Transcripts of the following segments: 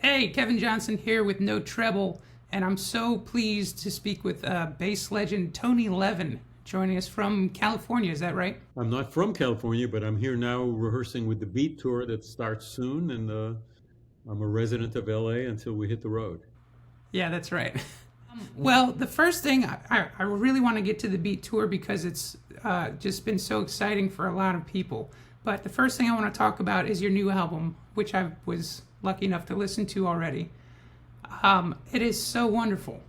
Hey, Kevin Johnson here with No Treble, and I'm so pleased to speak with bass legend Tony Levin, joining us from California. Is that right? I'm not from California, but I'm here now rehearsing with the Beat Tour that starts soon, and I'm a resident of LA until we hit the road. Yeah, that's right. Well, the first thing I really want to get to the Beat Tour because it's just been so exciting for a lot of people. But the first thing I want to talk about is your new album, which I was lucky enough to listen to already. It is so wonderful.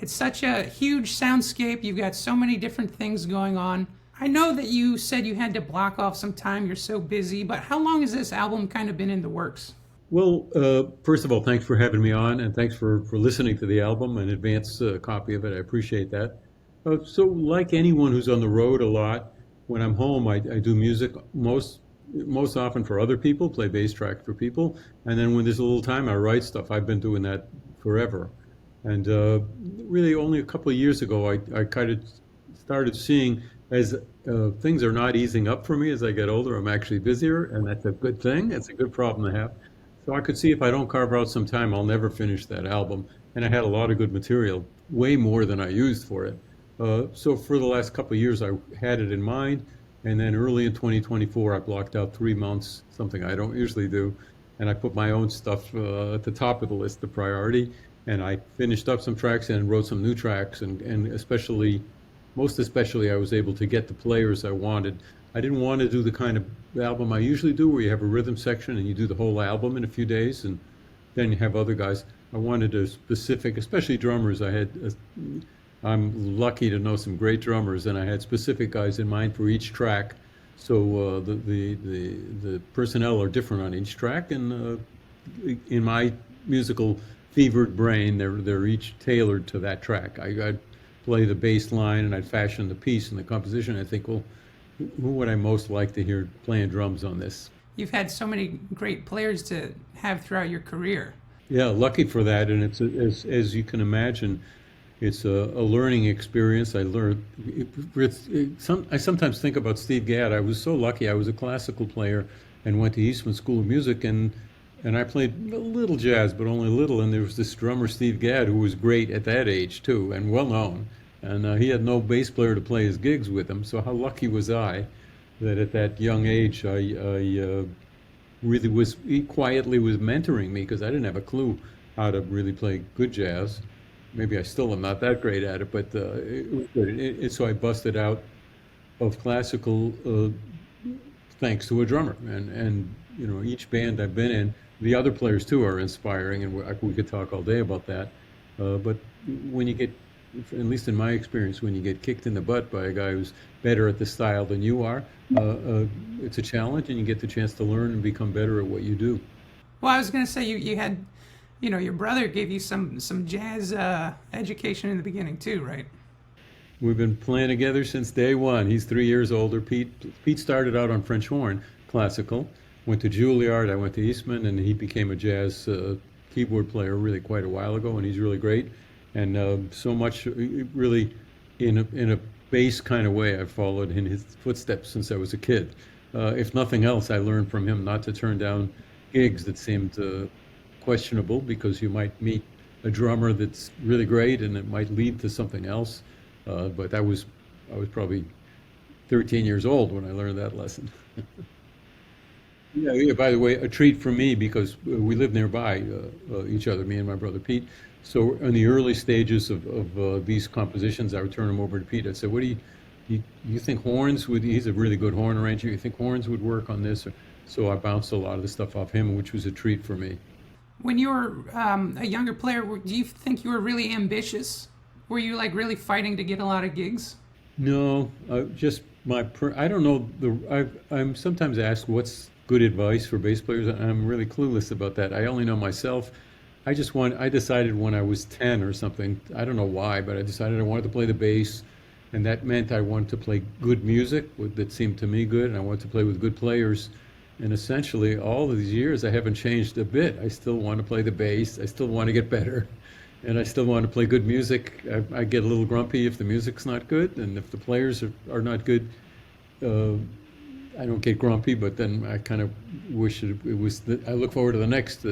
It's such a huge soundscape. You've got so many different things going on. I know that you said you had to block off some time. You're so busy, but how long has this album kind of been in the works? Well, first of all, thanks for having me on, and thanks for listening to the album, an advance copy of it. I appreciate that. So, like anyone who's on the road a lot, when I'm home, I do music most often for other people, play bass track for people, and then when there's a little time, I write stuff. I've been doing that forever, and really only a couple of years ago, I kind of started seeing as things are not easing up for me as I get older. I'm actually busier, and that's a good thing. It's a good problem to have. So I could see if I don't carve out some time, I'll never finish that album. And I had a lot of good material, way more than I used for it. So for the last couple of years, I had it in mind. And then early in 2024, I blocked out 3 months, something I don't usually do. And I put my own stuff at the top of the list, the priority. And I finished up some tracks and wrote some new tracks. And especially, most especially, I was able to get the players I wanted. I didn't want to do the kind of album I usually do, where you have a rhythm section and you do the whole album in a few days, and then you have other guys. I wanted a specific, especially drummers. I'm lucky to know some great drummers, and I had specific guys in mind for each track. So the personnel are different on each track, and in my musical fevered brain, they're each tailored to that track. I'd play the bass line and I'd fashion the piece and the composition. I think, well, who would I most like to hear playing drums on this? You've had so many great players to have throughout your career. Yeah, lucky for that, and as you can imagine, it's a learning experience. I learned. I sometimes think about Steve Gadd. I was so lucky. I was a classical player and went to Eastman School of Music, and I played a little jazz, but only a little. And there was this drummer, Steve Gadd, who was great at that age too, and well known. And he had no bass player to play his gigs with him. So how lucky was I that at that young age I really he quietly was mentoring me, because I didn't have a clue how to really play good jazz. Maybe I still am not that great at it, but it was good. So I busted out of classical thanks to a drummer, and each band I've been in, the other players too are inspiring, and we could talk all day about that. But when you get, at least in my experience, when you get kicked in the butt by a guy who's better at the style than you are, it's a challenge, and you get the chance to learn and become better at what you do. Well, I was going to say you had, your brother gave you some jazz education in the beginning too, right? We've been playing together since day one. He's 3 years older. Pete started out on French horn, classical, went to Juilliard, I went to Eastman, and he became a jazz keyboard player really quite a while ago, and he's really great. And so much, really, in a bass kind of way, I've followed in his footsteps since I was a kid. If nothing else, I learned from him not to turn down gigs that seemed questionable, because you might meet a drummer that's really great and it might lead to something else. But I was probably 13 years old when I learned that lesson. Yeah, yeah, by the way, a treat for me, because we live nearby each other, me and my brother Pete. So in the early stages of these compositions, I would turn them over to Pete. I'd say, "What do you think horns would?" He's a really good horn arranger. You think horns would work on this? So I bounced a lot of the stuff off him, which was a treat for me. When you were a younger player, do you think you were really ambitious? Were you like really fighting to get a lot of gigs? No, just I don't know. I'm sometimes asked what's good advice for bass players. I'm really clueless about that. I only know myself. I decided when I was 10 or something, I don't know why, but I decided I wanted to play the bass, and that meant I wanted to play good music that seemed to me good, and I wanted to play with good players. And essentially, all of these years, I haven't changed a bit. I still want to play the bass. I still want to get better, and I still want to play good music. I get a little grumpy if the music's not good, and if the players are not good. I don't get grumpy, but then I kind of wish it was. I look forward to the next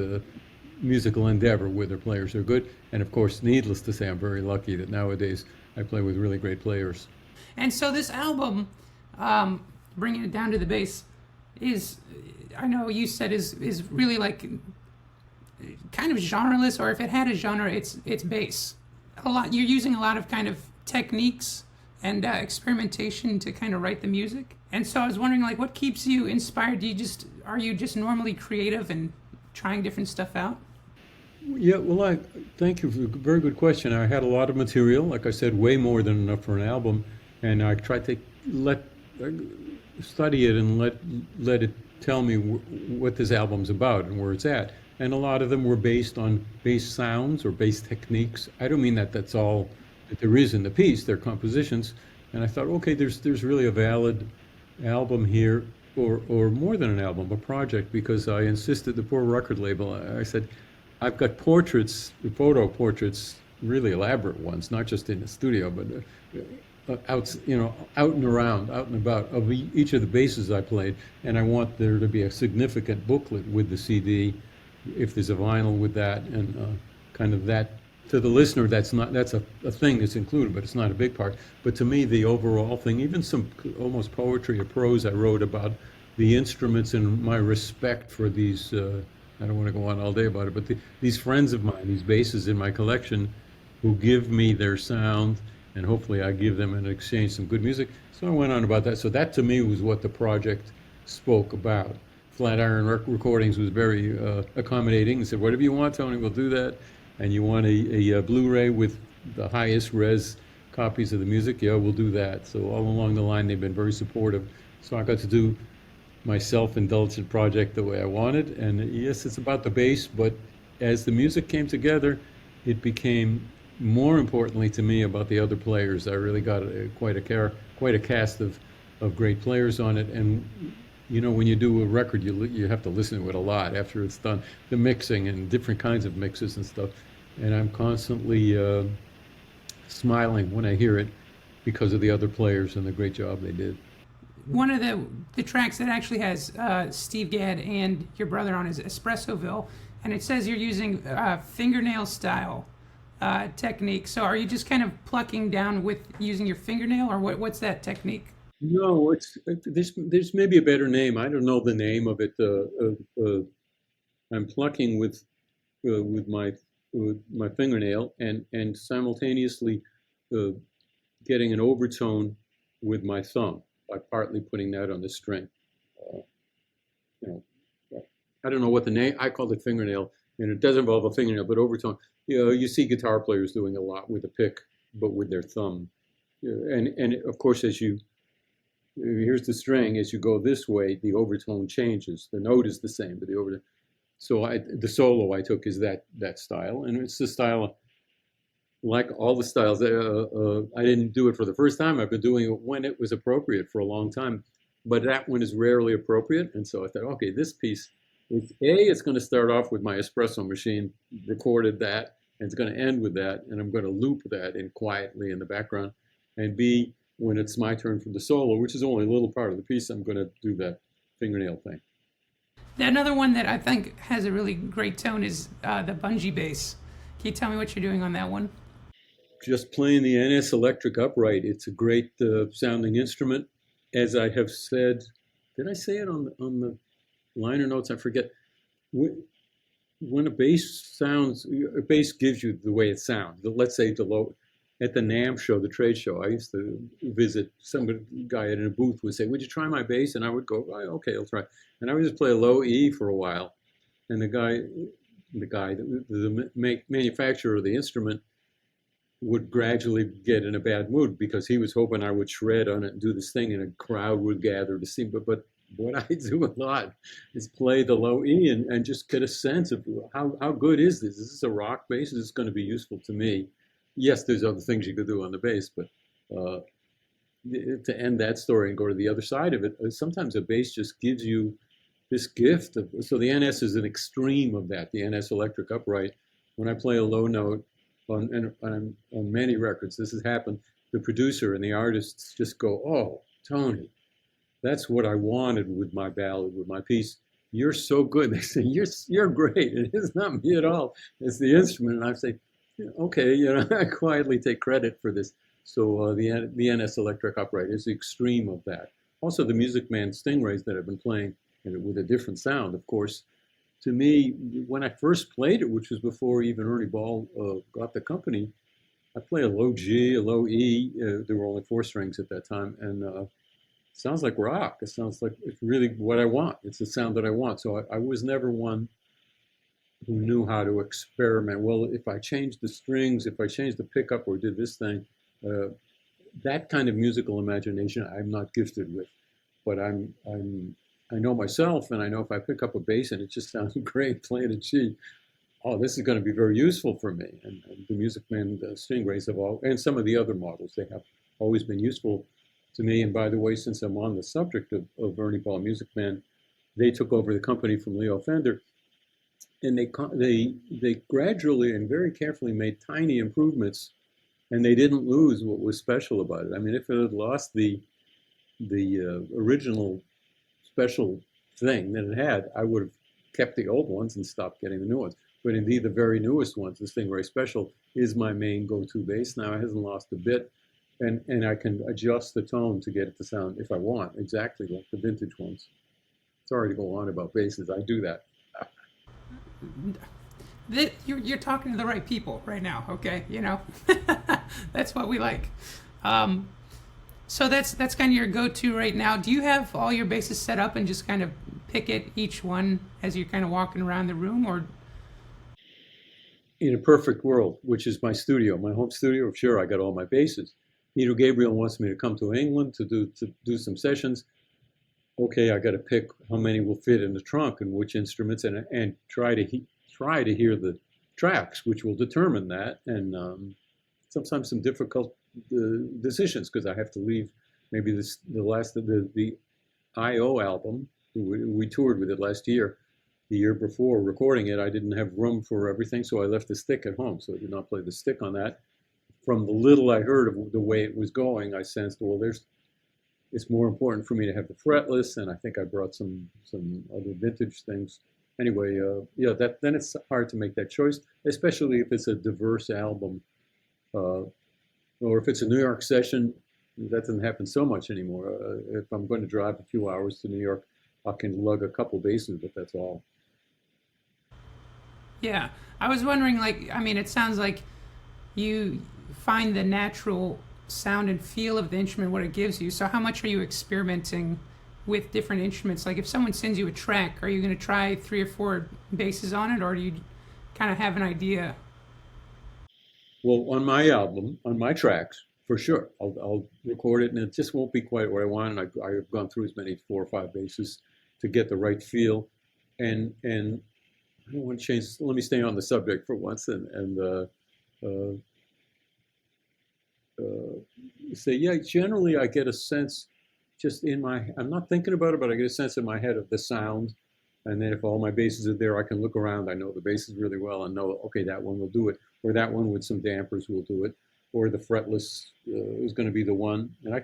musical endeavor where their players are good. And of course, needless to say, I'm very lucky that nowadays I play with really great players. And so this album, bringing it down to the bass, is, I know you said, is really like kind of genreless, or if it had a genre, it's bass. A lot. You're using a lot of kind of techniques and experimentation to kind of write the music. And so I was wondering, like, what keeps you inspired? Are you just normally creative and trying different stuff out? Yeah, well, I thank you for a very good question. I had a lot of material, like I said, way more than enough for an album, and I tried to let study it and let it tell me what this album's about and where it's at. And a lot of them were based on bass sounds or bass techniques. I don't mean that that's all that there is in the piece. They're compositions, and I thought, okay, there's really a valid album here, or more than an album, a project, because I insisted, the poor record label, I said, I've got portraits, photo portraits, really elaborate ones, not just in the studio, but out, out and around, out and about, of each of the basses I played, and I want there to be a significant booklet with the CD, if there's a vinyl with that, and kind of that, to the listener, that's a thing that's included, but it's not a big part. But to me, the overall thing, even some almost poetry or prose I wrote about the instruments and my respect for these, I don't want to go on all day about it, but these friends of mine, these basses in my collection, who give me their sound, and hopefully I give them in exchange some good music. So I went on about that. So that to me was what the project spoke about. Flatiron Recordings was very accommodating and said, whatever you want, Tony, we'll do that. And you want a Blu-ray with the highest res copies of the music? Yeah, we'll do that. So all along the line, they've been very supportive. So I got to do my self-indulgent project the way I wanted. And yes, it's about the bass, but as the music came together, it became more importantly to me about the other players. I really got quite a cast of great players on it. And when you do a record, you have to listen to it a lot after it's done. The mixing and different kinds of mixes and stuff. And I'm constantly smiling when I hear it because of the other players and the great job they did. One of the tracks that actually has Steve Gadd and your brother on is Espresso Ville, and it says you're using fingernail style technique. So are you just kind of plucking down with using your fingernail, or what's that technique? No, there's maybe a better name. I don't know the name of it. I'm plucking with my fingernail and simultaneously getting an overtone with my thumb by partly putting that on the string. You know, I don't know what the name. I call it fingernail, and it does involve a fingernail, but overtone. You see guitar players doing a lot with a pick, but with their thumb. And of course, here's the string. As you go this way, the overtone changes. The note is the same, but the overtone. So the solo I took is that style, and it's the style. Like all the styles, I didn't do it for the first time. I've been doing it when it was appropriate for a long time, but that one is rarely appropriate. And so I thought, okay, this piece, it's going to start off with my espresso machine, recorded that, and it's going to end with that, and I'm going to loop that in quietly in the background. And B, when it's my turn for the solo, which is only a little part of the piece, I'm going to do that fingernail thing. Another one that I think has a really great tone is the bungee bass. Can you tell me what you're doing on that one? Just playing the NS electric upright. It's a great sounding instrument. As I have said, did I say it on the liner notes? I forget. When a bass gives you the way it sounds. Let's say at the NAMM show, the trade show, I used to visit some guy in a booth would say, would you try my bass? And I would go, oh, okay, I'll try. And I would just play a low E for a while. And the manufacturer of the instrument would gradually get in a bad mood because he was hoping I would shred on it and do this thing and a crowd would gather to see. But what I do a lot is play the low E and just get a sense of how good is this? Is this a rock bass? Is this going to be useful to me? Yes, there's other things you could do on the bass, but to end that story and go to the other side of it, sometimes a bass just gives you this gift. So the NS is an extreme of that, the NS electric upright. When I play a low note on many records, this has happened, the producer and the artists just go, oh, Tony, that's what I wanted with my ballad, with my piece. "You're so good." They say, "You're great." And it's not me at all. It's the instrument. And I say, "Yeah, okay, I quietly take credit for this." So the NS Electric Upright is the extreme of that. Also, the Music Man Stingrays that I've been playing, and with a different sound, of course. To me, when I first played it, which was before even Ernie Ball got the company, I play a low G, a low E. There were only four strings at that time, and it sounds like rock. It sounds like it's really what I want. It's the sound that I want. So I was never one who knew how to experiment. Well, if I changed the strings, if I changed the pickup or did this thing, uh, that kind of musical imagination I'm not gifted with. But I know myself, and I know if I pick up a bass and it just sounds great playing a G, oh, this is going to be very useful for me. And the Music Man Stingrays have all, and some of the other models, they have always been useful to me. And by the way, since I'm on the subject of Ernie Ball Music Man, they took over the company from Leo Fender, and they gradually and very carefully made tiny improvements, and they didn't lose what was special about it. I mean, if it had lost the original special thing that it had, I would have kept the old ones and stopped getting the new ones. But indeed, the very newest ones, the Stingray Special, is my main go-to bass now. It hasn't lost a bit, and I can adjust the tone to get it to sound, if I want, exactly like the vintage ones. Sorry to go on about basses. I do that. You're talking to the right people right now, okay? That's what we like. Um, so that's kind of your go-to right now. Do you have all your basses set up and just kind of pick at each one as you're kind of walking around the room, or? In a perfect world, which is my studio, my home studio, sure, I got all my basses. Peter Gabriel wants me to come to England to do some sessions. Okay, I got to pick how many will fit in the trunk and which instruments, and try to hear the tracks, which will determine that. And sometimes some difficult decisions, because I have to leave. Maybe the last of the I.O. album, we toured with it last year. The year before recording it, I didn't have room for everything, so I left the stick at home. So I did not play the stick on that. From the little I heard of the way it was going, I sensed, well, it's more important for me to have the fretless, and I think I brought some other vintage things. Anyway, yeah, then it's hard to make that choice, especially if it's a diverse album, or if it's a New York session. That doesn't happen so much anymore. If I'm going to drive a few hours to New York, I can lug a couple basses, but that's all. Yeah, I was wondering, I mean, it sounds like you find the natural sound and feel of the instrument, what it gives you. So how much are you experimenting with different instruments? Like if someone sends you a track, are you going to try 3 or 4 basses on it, or do you kind of have an idea? Well, on my album, on my tracks, for sure, I'll record it, and it just won't be quite what I want. And I've gone through as many 4 or 5 basses to get the right feel, and I don't want to change. Let me stay on the subject for once, and uh, say, yeah, generally I get a sense just I'm not thinking about it, but I get a sense in my head of the sound. And then if all my basses are there, I can look around. I know the basses really well and know, okay, that one will do it. Or that one with some dampers will do it. Or the fretless is going to be the one. And I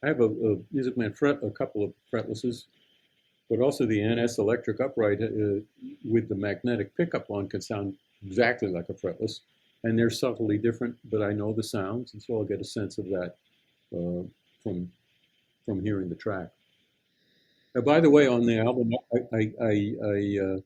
have a Music Man a couple of fretlesses, but also the NS Electric Upright with the magnetic pickup on can sound exactly like a fretless. And they're subtly different, but I know the sounds, and so I'll get a sense of that from hearing the track. By the way, on the album, I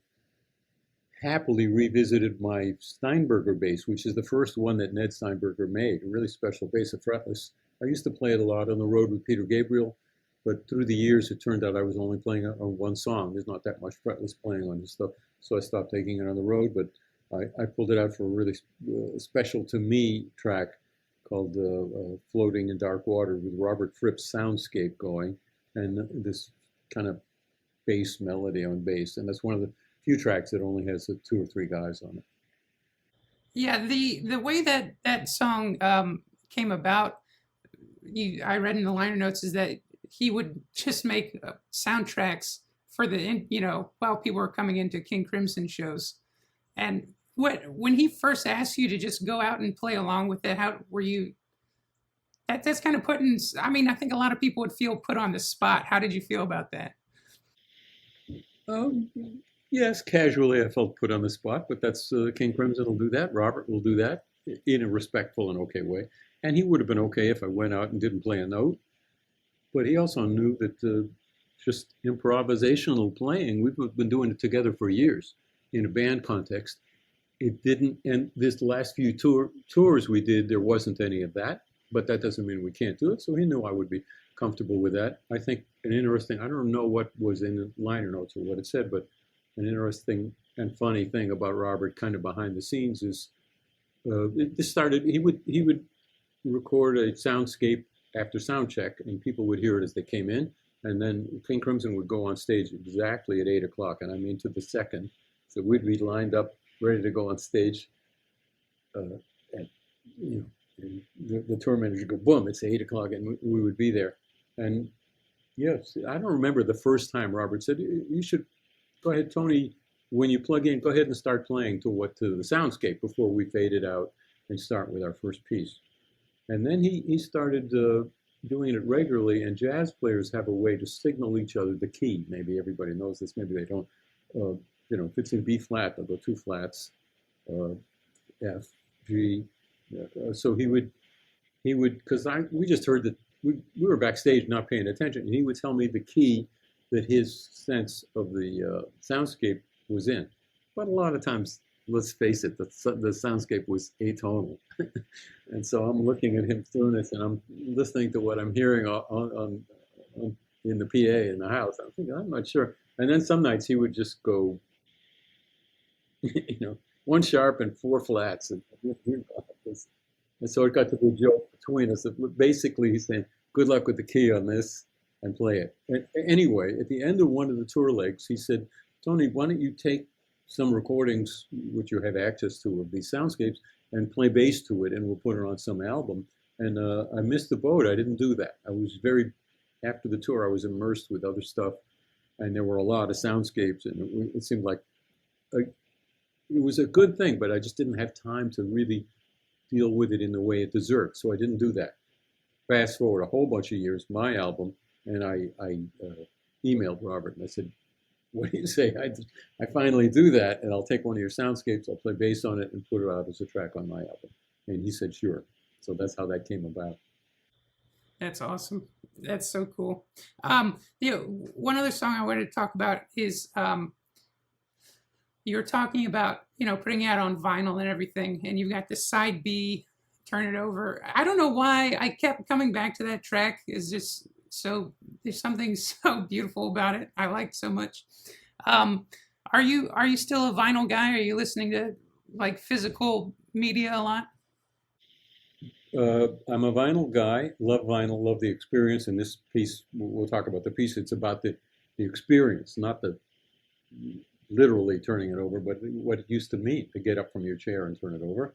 happily revisited my Steinberger bass, which is the first one that Ned Steinberger made, a really special bass, a fretless. I used to play it a lot on the road with Peter Gabriel, but through the years, it turned out I was only playing on one song. There's not that much fretless playing on this stuff, so I stopped taking it on the road, but I pulled it out for a really special to me track called Floating in Dark Water with Robert Fripp's Soundscape going, and this kind of bass melody on bass. And that's one of the few tracks that only has 2 or 3 guys on it. Yeah, the way that song came about, I read in the liner notes, is that he would just make soundtracks for while people were coming into King Crimson shows. And when he first asked you to just go out and play along with it, how were you? That's kind of putting. I mean, I think a lot of people would feel put on the spot. How did you feel about that? Um, yes, casually I felt put on the spot, but that's King Crimson will do that. Robert will do that in a respectful and okay way. And he would have been okay if I went out and didn't play a note. But he also knew that just improvisational playing, we've been doing it together for years in a band context. It didn't, and this last few tours we did, there wasn't any of that, but that doesn't mean we can't do it. So he knew I would be comfortable with that. I think an interesting, I don't know what was in the liner notes or what it said, but an interesting and funny thing about Robert kind of behind the scenes is this started, he would record a soundscape after sound check, and people would hear it as they came in. And then King Crimson would go on stage exactly at 8 o'clock, and I mean to the second. So we'd be lined up, ready to go on stage. And, you know, and the tour manager would go, boom, it's 8 o'clock, and we would be there. And yes, I don't remember the first time Robert said, you should go ahead, Tony, when you plug in, go ahead and start playing to the soundscape before we fade it out and start with our first piece. And then he started doing it regularly, and jazz players have a way to signal each other the key. Maybe everybody knows this, maybe they don't. If it's in B flat, they'll go two flats, F, G. So he would, because we just heard that we were backstage not paying attention, and he would tell me the key that his sense of the soundscape was in. But a lot of times, let's face it, the soundscape was atonal. And so I'm looking at him doing this, and I'm listening to what I'm hearing in the PA in the house. I'm thinking, I'm not sure. And then some nights he would just go, one sharp and four flats. And so it got to be a joke between us. Basically, he's saying, good luck with the key on this, and play it. And anyway, at the end of one of the tour legs, he said, Tony, why don't you take some recordings, which you have access to, of these soundscapes, and play bass to it, and we'll put it on some album. And I missed the boat. I didn't do that. After the tour, I was immersed with other stuff, and there were a lot of soundscapes, and it seemed like it was a good thing, but I just didn't have time to really deal with it in the way it deserved, so I didn't do that. Fast forward a whole bunch of years, my album, and I emailed Robert, and I said, what do you say? I finally do that, and I'll take one of your soundscapes, I'll play bass on it, and put it out as a track on my album. And he said, sure. So that's how that came about. That's awesome. That's so cool. One other song I wanted to talk about is you're talking about, putting it out on vinyl and everything, and you've got the side B, Turn It Over. I don't know why I kept coming back to that track. It's just there's something so beautiful about it. I like so much. Are you still a vinyl guy? Are you listening to like physical media a lot? I'm a vinyl guy, love vinyl, love the experience. And this piece, we'll talk about the piece, it's about the experience, not the literally turning it over, but what it used to mean to get up from your chair and turn it over.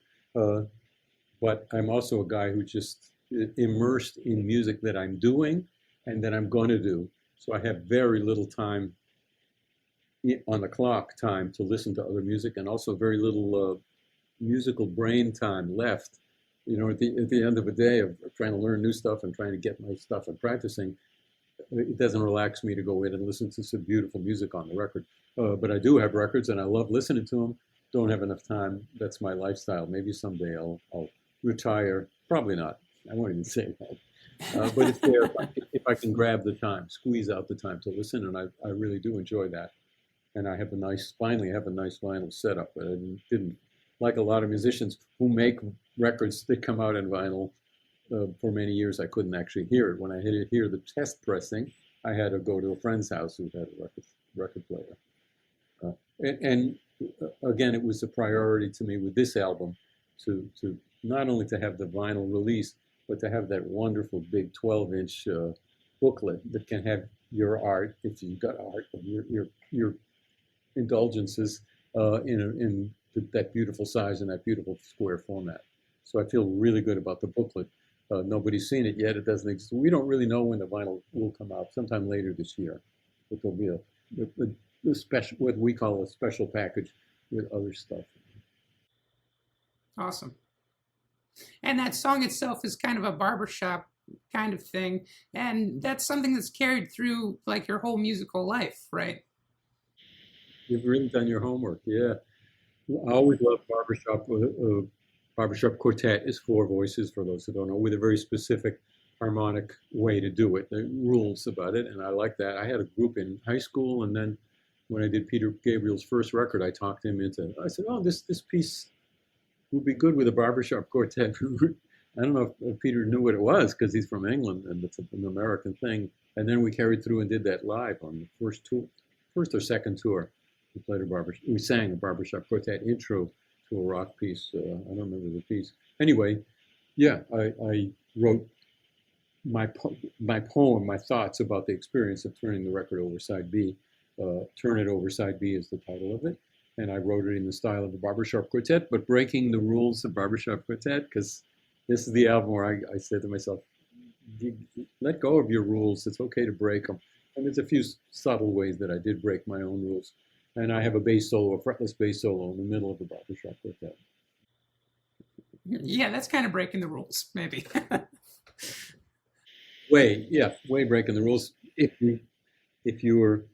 But I'm also a guy who just immersed in music that I'm doing and that I'm going to do. So I have very little time on the clock time to listen to other music, and also very little musical brain time left. At the end of a day of trying to learn new stuff and trying to get my stuff and practicing, it doesn't relax me to go in and listen to some beautiful music on the record. But I do have records, and I love listening to them. Don't have enough time. That's my lifestyle. Maybe someday I'll retire. Probably not. I won't even say that. But it's there if I can grab the time, squeeze out the time to listen, and I really do enjoy that. And I finally have a nice vinyl setup. But I didn't, like a lot of musicians who make records that come out in vinyl, for many years I couldn't actually hear it. When I had to hear the test pressing, I had to go to a friend's house who had a record player. And again, it was a priority to me with this album to not only to have the vinyl release, but to have that wonderful big 12-inch booklet that can have your art, if you've got art, your indulgences in that beautiful size and that beautiful square format. So I feel really good about the booklet. Nobody's seen it yet. It doesn't exist. We don't really know when the vinyl will come out. Sometime later this year, but there'll be a special, what we call a special package with other stuff. Awesome. And that song itself is kind of a barbershop kind of thing. And that's something that's carried through like your whole musical life, right? You've really done your homework. Yeah. I always loved barbershop. Barbershop quartet is four voices, for those who don't know, with a very specific harmonic way to do it. The rules about it, and I like that. I had a group in high school, and then when I did Peter Gabriel's first record, I talked him into. I said, "Oh, this piece would be good with a barbershop quartet." I don't know if Peter knew what it was because he's from England and it's an American thing. And then we carried through and did that live on the first tour, first or second tour. We played a barbershop. We sang a barbershop quartet intro to a rock piece. I don't remember the piece. Anyway, yeah, I wrote my poem, my thoughts about the experience of turning the record over side B. Turn It Over Side B is the title of it. And I wrote it in the style of the barbershop quartet, but breaking the rules of barbershop quartet, because this is the album where I said to myself, let go of your rules. It's okay to break them. And there's a few subtle ways that I did break my own rules. And I have a bass solo, a fretless bass solo in the middle of the barbershop quartet. Yeah, that's kind of breaking the rules, maybe. Way breaking the rules. If you were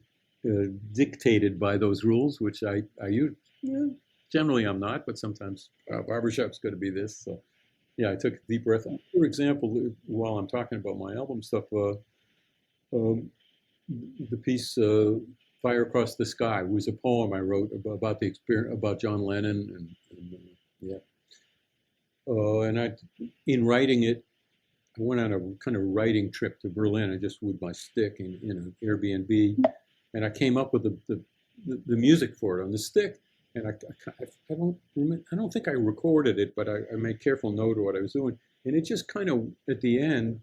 dictated by those rules, which I use, yeah, generally I'm not, but sometimes barbershop's going to be this. So yeah, I took a deep breath. For example, while I'm talking about my album stuff, um, the piece "Fire Across the Sky" was a poem I wrote about the experience about John Lennon, and yeah, and in writing it, I went on a kind of writing trip to Berlin. I just with my stick in an Airbnb, and I came up with the music for it on the stick. And I don't think I recorded it, but I made careful note of what I was doing. And it just kind of at the end,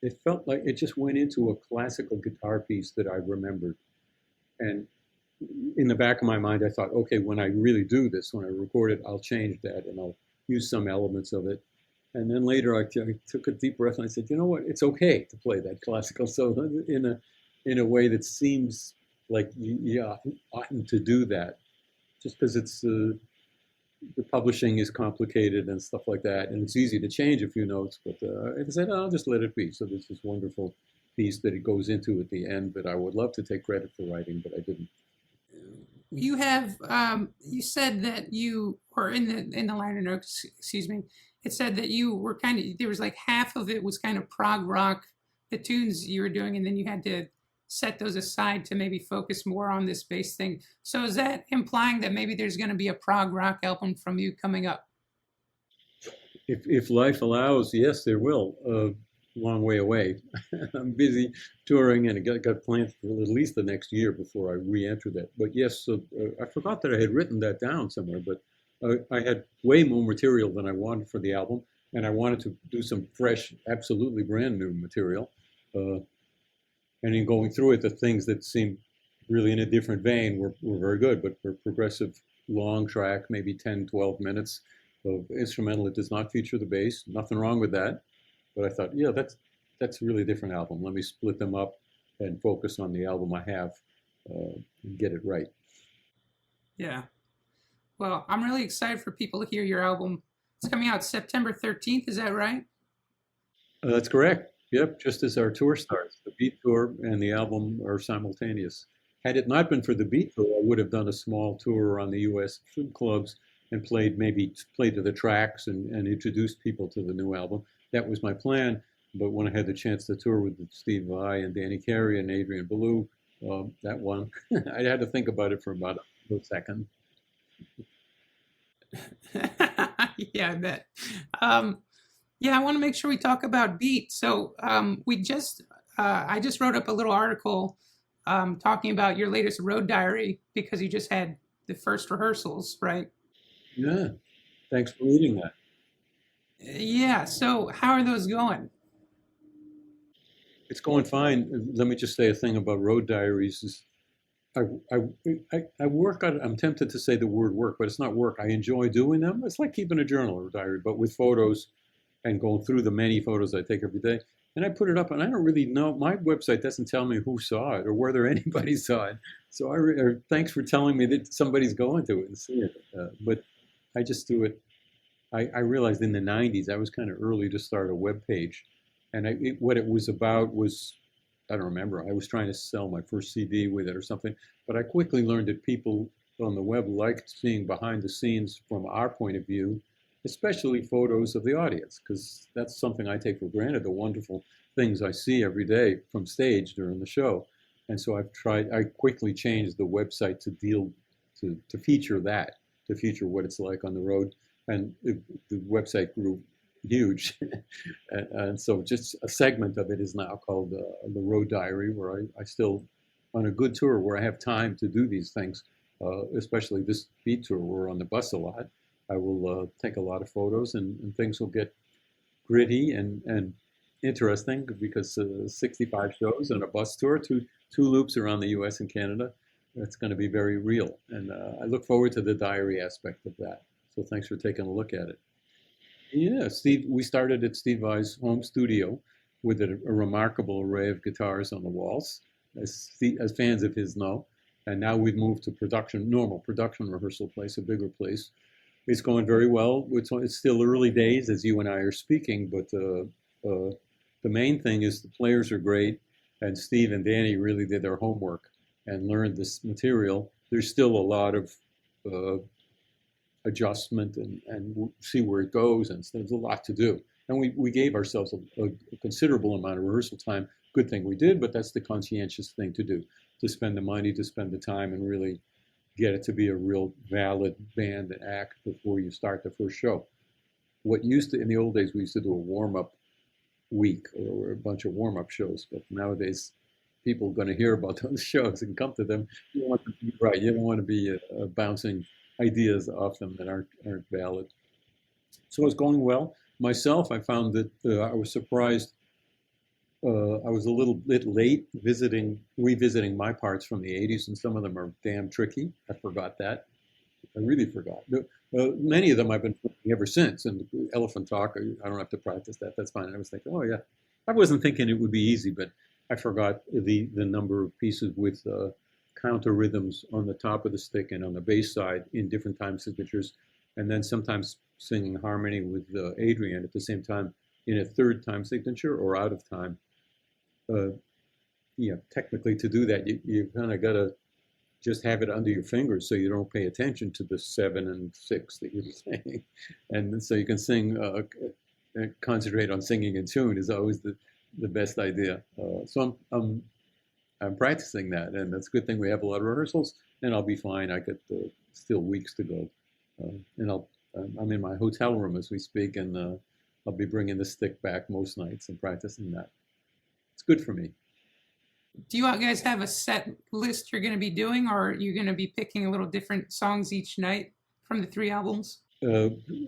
it felt like it just went into a classical guitar piece that I remembered. And in the back of my mind, I thought, okay, when I really do this, when I record it, I'll change that and I'll use some elements of it. And then later, I took a deep breath and I said, you know what? It's okay to play that classical solo in a way that seems like you oughtn't to do that, just because it's the publishing is complicated and stuff like that, and it's easy to change a few notes. But I said, I'll just let it be. So there's this wonderful piece that it goes into at the end that I would love to take credit for writing, but I didn't. You have you said that you or in the liner notes, excuse me, it said that you were kind of there was like half of it was kind of prog rock, the tunes you were doing, and then you had to set those aside to maybe focus more on this bass thing. So is that implying that maybe there's going to be a prog rock album from you coming up? If life allows, yes, there will. Long way away. I'm busy touring and I got plans for at least the next year before I re-enter that. But yes, so, I forgot that I had written that down somewhere, but I had way more material than I wanted for the album, and I wanted to do some fresh, absolutely brand new material. Uh, and in going through it, the things that seemed really in a different vein were very good, but for progressive long track, maybe 10, 12 minutes of instrumental. It does not feature the bass. Nothing wrong with that. But I thought, yeah, that's a really different album. Let me split them up and focus on the album I have and get it right. Yeah. Well, I'm really excited for people to hear your album. It's coming out September 13th. Is that right? That's correct. Yep, just as our tour starts. The Beat Tour and the album are simultaneous. Had it not been for the Beat Tour, I would have done a small tour around the U.S. film clubs and played to the tracks and introduced people to the new album. That was my plan. But when I had the chance to tour with Steve Vai and Carey and Adrian Belew, that one, I had to think about it for about a second. Yeah, I bet. Yeah, I want to make sure we talk about Beat. So I just wrote up a little article talking about your latest road diary because you just had the first rehearsals, right? Yeah, thanks for reading that. Yeah. So how are those going? It's going fine. Let me just say a thing about road diaries. I, I work on, I'm tempted to say the word work, but it's not work. I enjoy doing them. It's like keeping a journal or a diary, but with photos and going through the many photos I take every day. And I put it up, and I don't really know. My website doesn't tell me who saw it or whether anybody saw it. So thanks for telling me that somebody's going to it and see it. But I just do it. I realized in the 90s, I was kind of early to start a web page. And what it was about was I don't remember. I was trying to sell my first CD with it or something, but I quickly learned that people on the web liked seeing behind the scenes from our point of view, especially photos of the audience, because that's something I take for granted, the wonderful things I see every day from stage during the show. And so I quickly changed the website to to feature that, to feature what it's like on the road. And the website grew huge. And so just a segment of it is now called the Road Diary, where I still, on a good tour where I have time to do these things, especially this beat tour, we're on the bus a lot. I will take a lot of photos, and things will get gritty and interesting because 65 shows on a bus tour, two loops around the U.S. and Canada. It's going to be very real, and I look forward to the diary aspect of that. So thanks for taking a look at it. Yeah, Steve. We started at Steve Vai's home studio with a remarkable array of guitars on the walls, as fans of his know. And now we've moved to normal production rehearsal place, a bigger place. It's going very well. It's still early days as you and I are speaking, but the main thing is the players are great, and Steve and Danny really did their homework and learned this material. There's still a lot of adjustment and we'll see where it goes, and there's a lot to do. And we gave ourselves a considerable amount of rehearsal time. Good thing we did, but that's the conscientious thing to do, to spend the money, to spend the time, and really get it to be a real valid band and act before you start the first show. In the old days, we used to do a warm-up week or a bunch of warm-up shows, but nowadays people are going to hear about those shows and come to them. You want to be right. You don't want to be bouncing ideas off them that aren't valid. So it's going well. Myself, I found that I was surprised. I was a little bit late revisiting my parts from the 80s, and some of them are damn tricky. I forgot that. I really forgot. Many of them I've been playing ever since, and Elephant Talk, I don't have to practice that. That's fine. And I was thinking, oh yeah. I wasn't thinking it would be easy, but I forgot the number of pieces with counter rhythms on the top of the stick and on the bass side in different time signatures, and then sometimes singing harmony with Adrian at the same time in a third time signature or out of time. Technically to do that, you kind of got to just have it under your fingers so you don't pay attention to the 7 and 6 that you're saying. And so you can sing, concentrate on singing in tune is always the best idea. So I'm practicing that, and that's a good thing we have a lot of rehearsals, and I'll be fine. I got still weeks to go. And I'm in my hotel room as we speak, and I'll be bringing the stick back most nights and practicing that. It's good for me. Do you guys have a set list you're going to be doing, or are you going to be picking a little different songs each night from the 3 albums?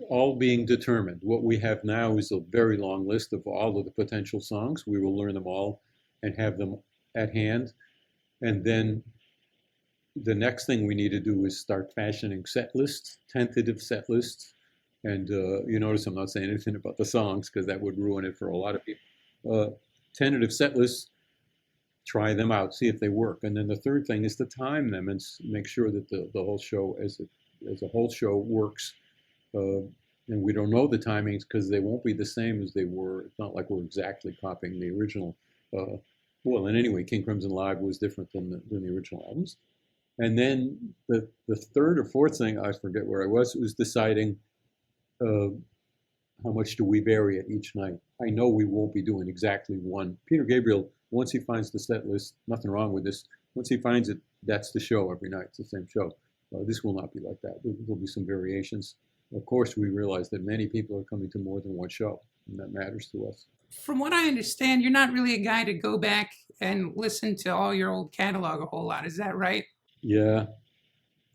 All being determined. What we have now is a very long list of all of the potential songs. We will learn them all and have them at hand. And then the next thing we need to do is start fashioning set lists, tentative set lists. And you notice I'm not saying anything about the songs because that would ruin it for a lot of people. Tentative set lists, try them out, see if they work. And then the third thing is to time them and make sure that the whole show as a whole show works. And we don't know the timings because they won't be the same as they were. It's not like we're exactly copying the original. Well, and anyway, King Crimson Live was different than the original albums. And then the third or fourth thing, I forget where I was deciding how much do we vary at each night. I know we won't be doing exactly one. Peter Gabriel, once he finds the set list, nothing wrong with this. Once he finds it, that's the show every night. It's the same show. This will not be like that. There'll be some variations. Of course, we realize that many people are coming to more than one show, and that matters to us. From what I understand, you're not really a guy to go back and listen to all your old catalog a whole lot. Is that right? Yeah.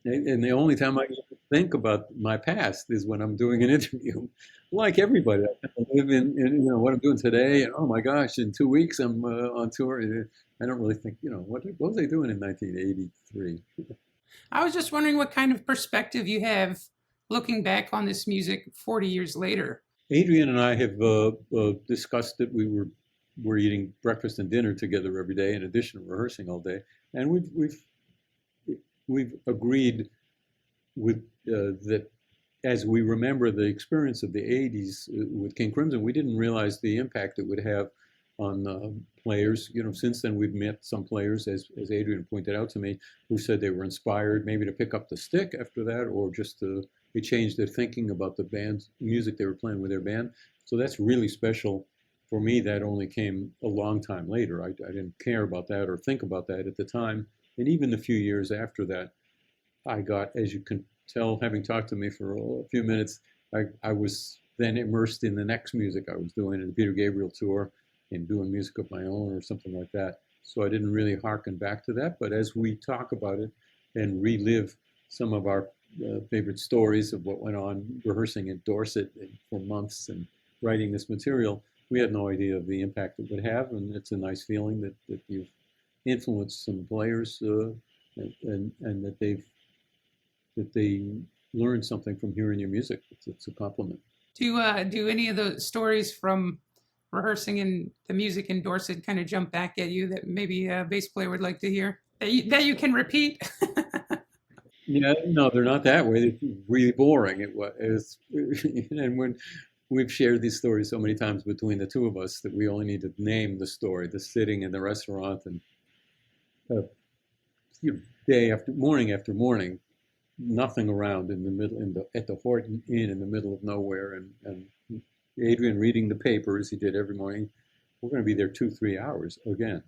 And the only time I think about my past is when I'm doing an interview. Like everybody, I live in what I'm doing today, and oh my gosh, in 2 weeks I'm on tour. I don't really think, what was I doing in 1983? I was just wondering what kind of perspective you have looking back on this music 40 years later. Adrian and I have discussed that we're eating breakfast and dinner together every day in addition to rehearsing all day, and we've agreed with that as we remember the experience of the 80s with King Crimson, we didn't realize the impact it would have players. Since then we've met some players, as Adrian pointed out to me, who said they were inspired maybe to pick up the stick after that, or just they changed their thinking about the band music they were playing with their band. So that's really special. For me, that only came a long time later. I didn't care about that or think about that at the time. And even the few years after that, I got, as you can tell, having talked to me for a few minutes, I was then immersed in the next music I was doing, in the Peter Gabriel tour, and doing music of my own or something like that. So I didn't really hearken back to that. But as we talk about it and relive some of our favorite stories of what went on rehearsing in Dorset for months and writing this material, we had no idea of the impact it would have. And it's a nice feeling that you've influenced some players and that they learned something from hearing your music. It's a compliment. Do any of the stories from rehearsing in the music in Dorset kind of jump back at you that maybe a bass player would like to hear that you can repeat? Yeah, no, they're not that way. It's really boring. It was, and when we've shared these stories so many times between the two of us that we only need to name the story, the sitting in the restaurant and day after morning, nothing around in the middle, at the Horton Inn in the middle of nowhere, and Adrian reading the papers he did every morning. We're going to be there 2-3 hours again,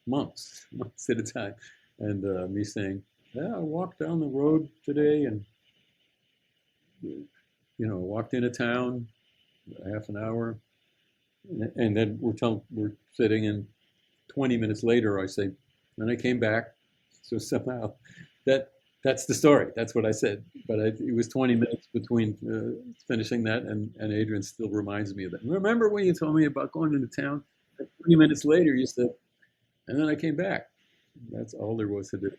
months at a time, and me saying, "Yeah, I walked down the road today and walked into town, half an hour, and then we're sitting, and 20 minutes later I say, and I came back." So somehow that's the story. That's what I said. But it was 20 minutes between finishing that, and Adrian still reminds me of that. Remember when you told me about going into town? 20 minutes later, you said, and then I came back. That's all there was to do.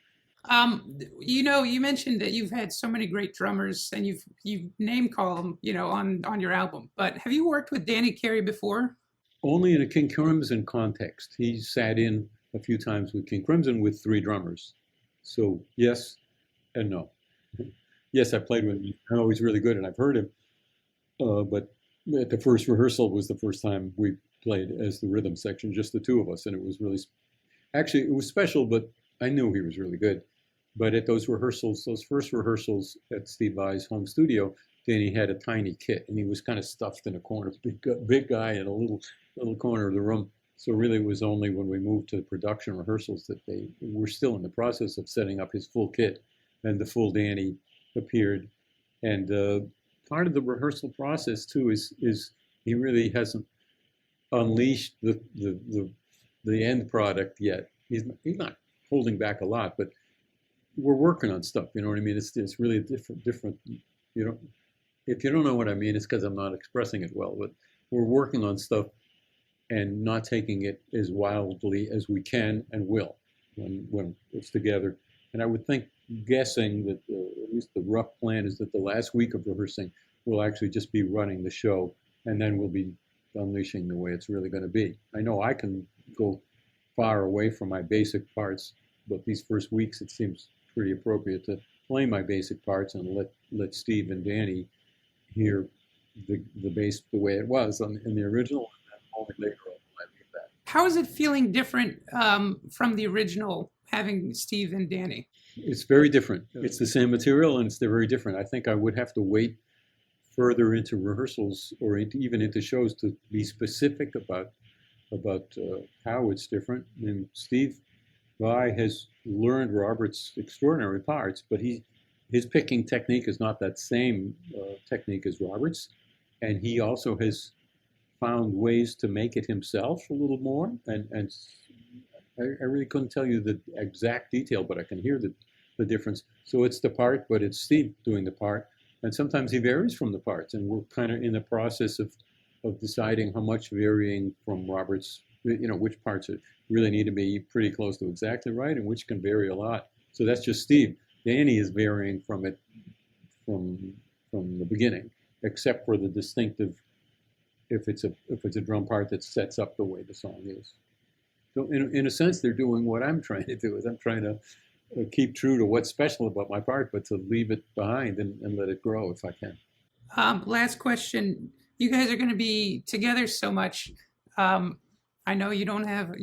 You mentioned that you've had so many great drummers, and you've name called them, on your album. But have you worked with Danny Carey before? Only in a King Crimson context. He sat in a few times with King Crimson with 3 drummers. So yes and no. Yes, I played with him. I know he's really good, and I've heard him. But at the first rehearsal was the first time we played as the rhythm section, just the two of us, and it was really, actually, it was special. But I knew he was really good. But at those first rehearsals at Steve Vai's home studio, Danny had a tiny kit, and he was kind of stuffed in a corner, big guy in a little corner of the room. So really, it was only when we moved to production rehearsals that they were still in the process of setting up his full kit, and the full Danny appeared. And part of the rehearsal process too is he really hasn't unleashed the end product yet. He's not holding back a lot, but we're working on stuff. You know what I mean? It's really different. If you don't know what I mean, it's because I'm not expressing it well. But we're working on stuff and not taking it as wildly as we can and will when it's together. And I would think, guessing that at least the rough plan is that the last week of rehearsing we'll actually just be running the show, and then we'll be unleashing the way it's really going to be. I know I can go far away from my basic parts, but these first weeks it seems pretty appropriate to play my basic parts and let Steve and Danny hear the bass the way it was in the original, and then only later on I leave that. How is it feeling different from the original, having Steve and Danny? It's very different. It's the same material, and they're very different. I think I would have to wait further into rehearsals or even into shows to be specific about how it's different. And Steve Vai has learned Robert's extraordinary parts, but his picking technique is not that same technique as Robert's, and he also has found ways to make it himself a little more. And I really couldn't tell you the exact detail, but I can hear the difference. So it's the part, but it's Steve doing the part. And sometimes he varies from the parts, and we're kind of in the process of deciding how much varying from Robert's, which parts really need to be pretty close to exactly right, and which can vary a lot. So that's just Steve. Danny is varying from it from the beginning, except for the distinctive, if it's a drum part that sets up the way the song is. So in a sense, they're doing what I'm trying to do. Is I'm trying to keep true to what's special about my part, but to leave it behind and let it grow if I can. Last question. You guys are going to be together so much. I know you're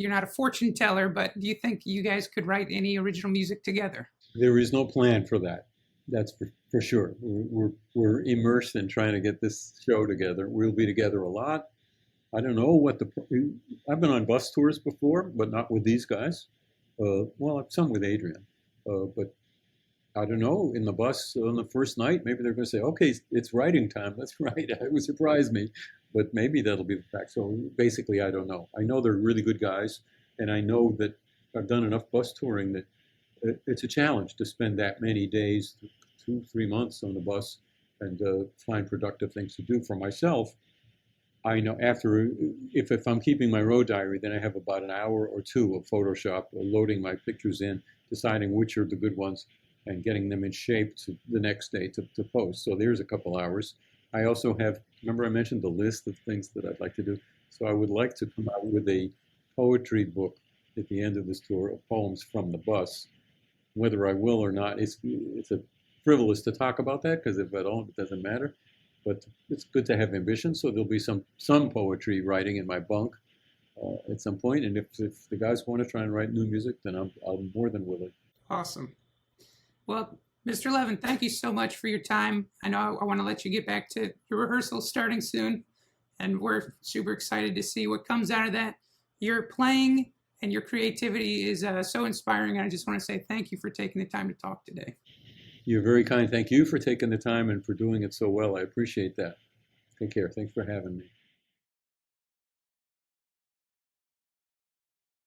not a fortune teller, but do you think you guys could write any original music together? There is no plan for that. That's for sure. We're immersed in trying to get this show together. We'll be together a lot. I don't know I've been on bus tours before, but not with these guys. Well, I've sung with Adrian, but I don't know, in the bus on the first night, maybe they're going to say, okay, it's writing time. Let's write. It would surprise me, but maybe that'll be the fact. So basically, I don't know. I know they're really good guys, and I know that I've done enough bus touring that it's a challenge to spend that many days, 2, 3 months on the bus and find productive things to do. For myself, I know if I'm keeping my road diary, then I have about an hour or two of Photoshop loading my pictures in, deciding which are the good ones, and getting them in shape to the next day to post. So there's a couple hours. I also remember I mentioned the list of things that I'd like to do. So I would like to come out with a poetry book at the end of this tour of poems from the bus. Whether I will or not, it's a frivolous to talk about that, because if I don't, it doesn't matter. But it's good to have ambition. So there'll be some poetry writing in my bunk at some point. And if the guys want to try and write new music, then I'm more than willing. Awesome. Well, Mr. Levin, thank you so much for your time. I know I want to let you get back to your rehearsals starting soon, and we're super excited to see what comes out of that. Your playing and your creativity is so inspiring, and I just want to say thank you for taking the time to talk today. You're very kind. Thank you for taking the time and for doing it so well. I appreciate that. Take care. Thanks for having me.